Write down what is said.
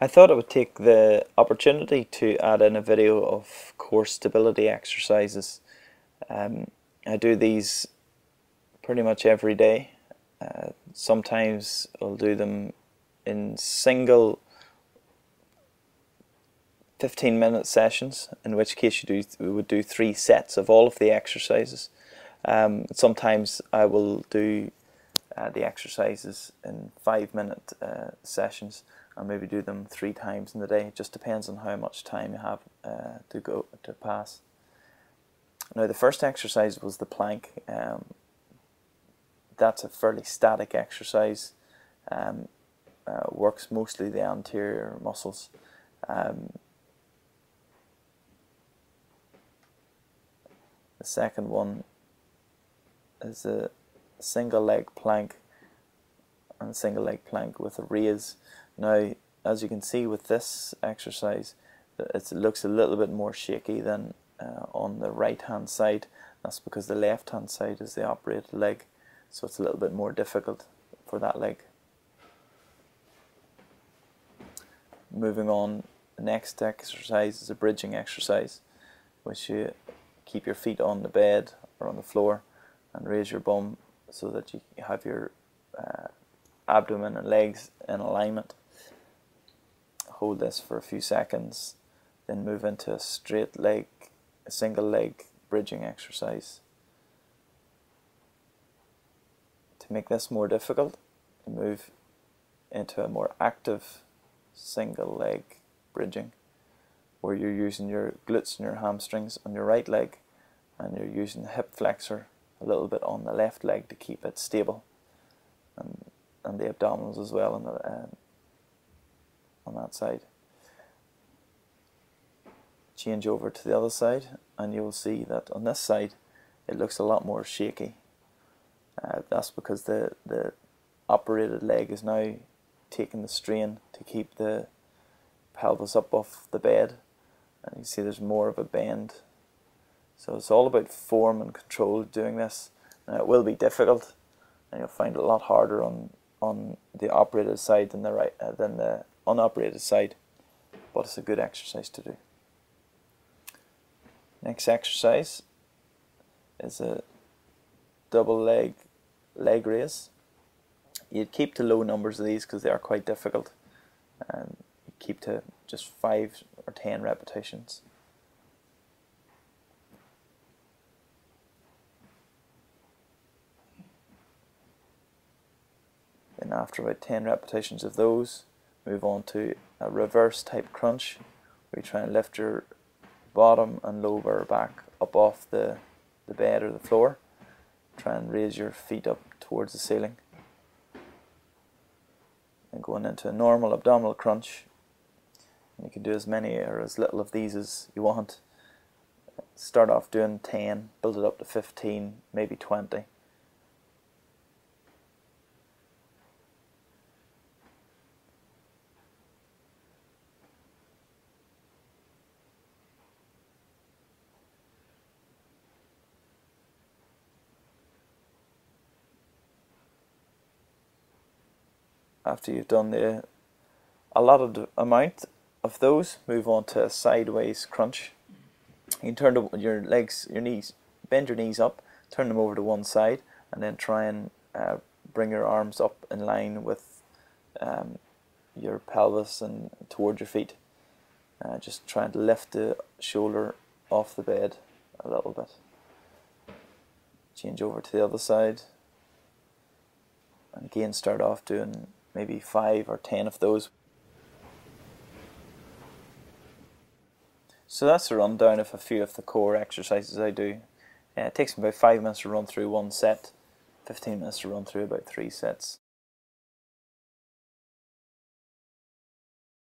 I thought I would take the opportunity to add in a video of core stability exercises. I do these pretty much every day. Sometimes I'll do them in single 15-minute sessions, in which case we would do 3 sets of all of the exercises. Sometimes I will do the exercises in 5-minute sessions and maybe do them 3 times in the day. It just depends on how much time you have to pass. Now, the first exercise was the plank. That's a fairly static exercise. Works mostly the anterior muscles. The second one is a single leg plank, and a single leg plank with a raise. Now, as you can see with this exercise, it looks a little bit more shaky than on the right hand side. That's because the left hand side is the operated leg, so it's a little bit more difficult for that leg. Moving on, the next exercise is a bridging exercise, which you keep your feet on the bed or on the floor and raise your bum so that you have your abdomen and legs in alignment. Hold this for a few seconds, then move into a single leg bridging exercise. To make this more difficult, you move into a more active single leg bridging, where you're using your glutes and your hamstrings on your right leg, and you're using the hip flexor a little bit on the left leg to keep it stable, and the abdominals as well on that side. Change over to the other side, and you'll see that on this side it looks a lot more shaky. That's because the operated leg is now taking the strain to keep the pelvis up off the bed, and you see there's more of a bend. So it's all about form and control doing this. Now, it will be difficult, and you'll find it a lot harder on the operated side than the unoperated side, but it's a good exercise to do. Next exercise is a double leg raise. You'd keep to low numbers of these because they are quite difficult. You keep to just 5 or 10 repetitions. Then after about 10 repetitions of those, move on to a reverse type crunch, where you try and lift your bottom and lower back up off the bed or the floor. Try and raise your feet up towards the ceiling. And going into a normal abdominal crunch. And you can do as many or as little of these as you want. Start off doing 10, build it up to 15, maybe 20. After you've done a allotted amount of those, move on to a sideways crunch. You can turn your knees, bend your knees up, turn them over to one side, and then try and bring your arms up in line with your pelvis and toward your feet. Just trying to lift the shoulder off the bed a little bit. Change over to the other side, and again start off doing maybe 5 or 10 of those. So that's a rundown of a few of the core exercises I do. It takes me about 5 minutes to run through one set, 15 minutes to run through about 3 sets.